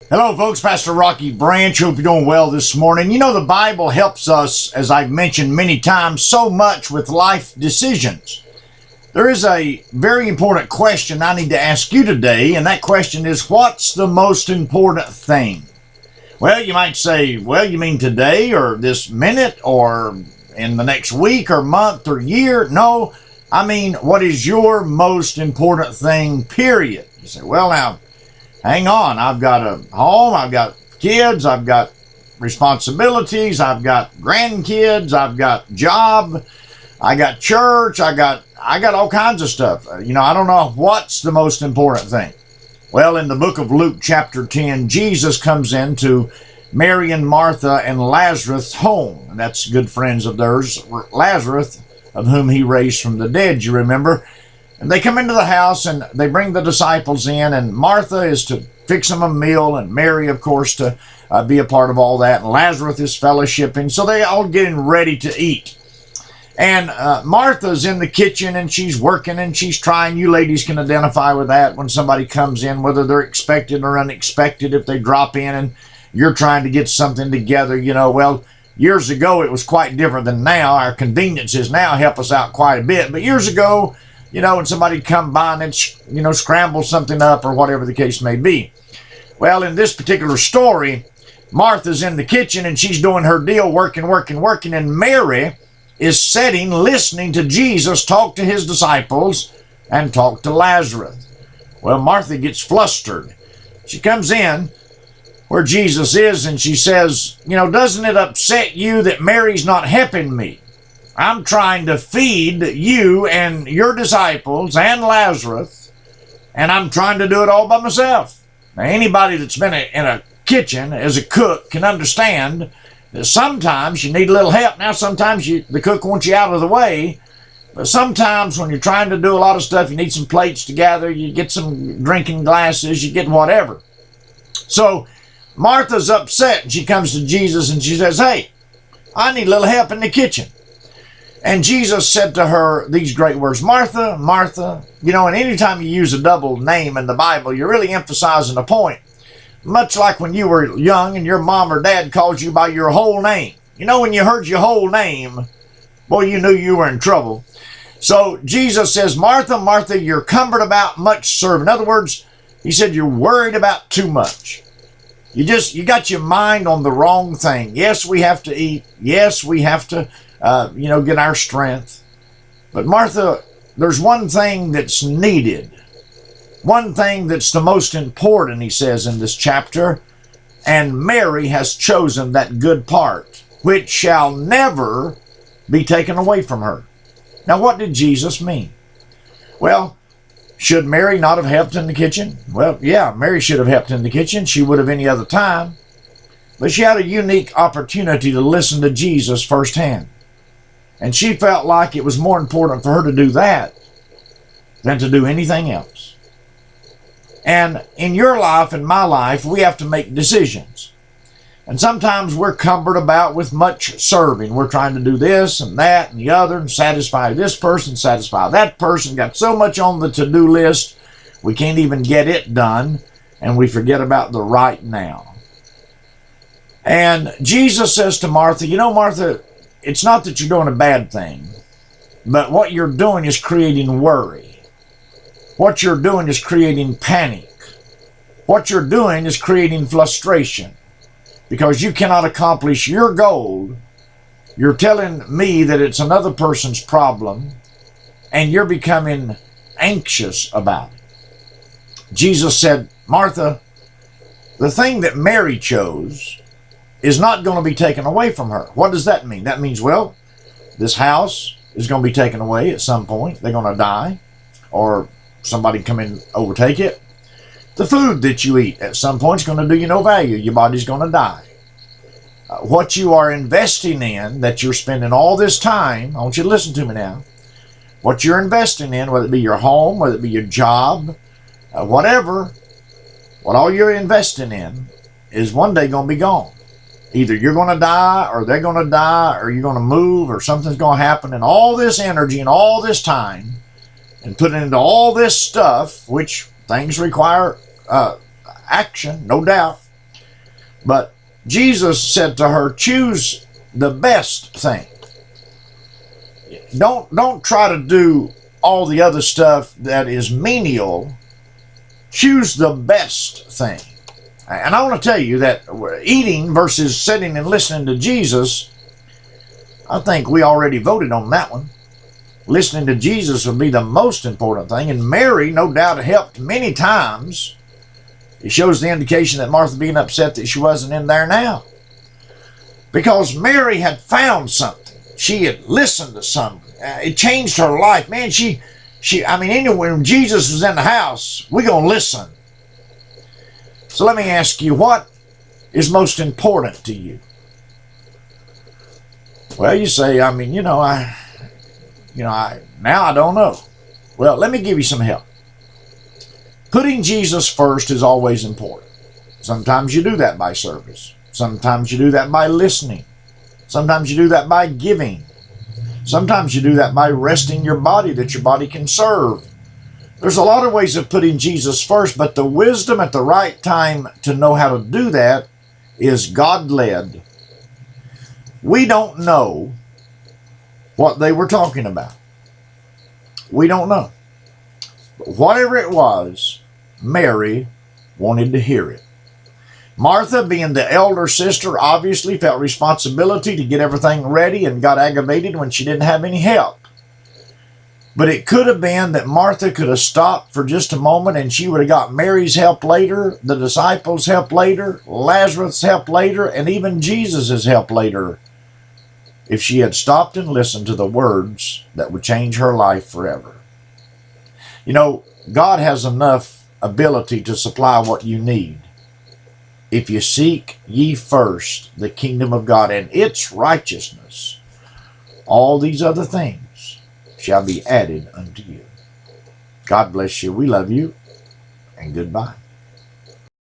Hello, folks. Pastor Rocky Branch. Hope you're doing well this morning. You know, the Bible helps us, as I've mentioned many times, so much with life decisions. There is a very important question I need to ask you today, and that question is, what's the most important thing? Well, you might say, well, you mean today or this minute or in the next week or month or year? No, I mean, what is your most important thing, period? You say, well, now, hang on, I've got a home, I've got kids, I've got responsibilities, I've got grandkids, I've got job, I got church, I got all kinds of stuff. I don't know what's the most important thing. Well, in the book of Luke chapter 10, Jesus comes into Mary and Martha and Lazarus' home. And that's good friends of theirs, Lazarus, of whom he raised from the dead, you remember. And they come into the house and they bring the disciples in, and Martha is to fix them a meal, and Mary, of course, to be a part of all that. And Lazarus is fellowshipping, so they all getting ready to eat. And Martha's in the kitchen and she's working and she's trying. You ladies can identify with that when somebody comes in, whether they're expected or unexpected, if they drop in and you're trying to get something together. Well, years ago it was quite different than now. Our conveniences now help us out quite a bit. But years ago, when somebody come by and scramble something up or whatever the case may be. Well, in this particular story, Martha's in the kitchen and she's doing her deal, working, and Mary is sitting, listening to Jesus talk to his disciples and talk to Lazarus. Well, Martha gets flustered. She comes in where Jesus is and she says, doesn't it upset you that Mary's not helping me? I'm trying to feed you and your disciples and Lazarus, and I'm trying to do it all by myself. Now, anybody that's been in a kitchen as a cook can understand that sometimes you need a little help. Now, sometimes the cook wants you out of the way, but sometimes when you're trying to do a lot of stuff, you need some plates to gather, you get some drinking glasses, you get whatever. So Martha's upset, and she comes to Jesus and she says, hey, I need a little help in the kitchen. And Jesus said to her these great words, Martha, Martha. And anytime you use a double name in the Bible, you're really emphasizing a point. Much like when you were young and your mom or dad called you by your whole name. When you heard your whole name, boy, you knew you were in trouble. So Jesus says, Martha, Martha, you're cumbered about much serving. In other words, he said you're worried about too much. You got your mind on the wrong thing. Yes, we have to eat. Yes, we have to get our strength. But Martha, there's one thing that's needed. One thing that's the most important, he says in this chapter, and Mary has chosen that good part, which shall never be taken away from her. Now, what did Jesus mean? Well, should Mary not have helped in the kitchen? Well, yeah, Mary should have helped in the kitchen. She would have any other time. But she had a unique opportunity to listen to Jesus firsthand. And she felt like it was more important for her to do that than to do anything else. And in your life and my life, we have to make decisions. And sometimes we're cumbered about with much serving. We're trying to do this and that and the other and satisfy this person, satisfy that person. Got so much on the to-do list, we can't even get it done, and we forget about the right now. And Jesus says to Martha, Martha, it's not that you're doing a bad thing, but what you're doing is creating worry. What you're doing is creating panic. What you're doing is creating frustration because you cannot accomplish your goal. You're telling me that it's another person's problem, and you're becoming anxious about it. Jesus said, Martha, the thing that Mary chose is not going to be taken away from her. What does that mean? That means, well, this house is going to be taken away at some point. They're going to die, or somebody come in and overtake it. The food that you eat at some point is going to do you no value. Your body's going to die. What you are investing in, that you're spending all this time, I want you to listen to me now. What you're investing in, whether it be your home, whether it be your job, whatever, what all you're investing in is one day going to be gone. Either you're going to die, or they're going to die, or you're going to move, or something's going to happen, and all this energy and all this time and put it into all this stuff, which things require action, no doubt. But Jesus said to her, choose the best thing. Don't try to do all the other stuff that is menial. Choose the best thing. And I want to tell you that eating versus sitting and listening to Jesus, I think we already voted on that one. Listening to Jesus would be the most important thing. And Mary, no doubt, helped many times. It shows the indication that Martha being upset that she wasn't in there now. Because Mary had found something. She had listened to something. It changed her life. Man, anyway, when Jesus was in the house, we're going to listen. So let me ask you, what is most important to you? Well, you say, now I don't know. Well, let me give you some help. Putting Jesus first is always important. Sometimes you do that by service. Sometimes you do that by listening. Sometimes you do that by giving. Sometimes you do that by resting your body that your body can serve. There's a lot of ways of putting Jesus first, but the wisdom at the right time to know how to do that is God-led. We don't know what they were talking about. We don't know. But whatever it was, Mary wanted to hear it. Martha, being the elder sister, obviously felt responsibility to get everything ready and got aggravated when she didn't have any help. But it could have been that Martha could have stopped for just a moment and she would have got Mary's help later, the disciples' help later, Lazarus' help later, and even Jesus' help later, if she had stopped and listened to the words that would change her life forever. You know, God has enough ability to supply what you need. If you seek ye first the kingdom of God and its righteousness, all these other things shall be added unto you. God bless you. We love you, and goodbye.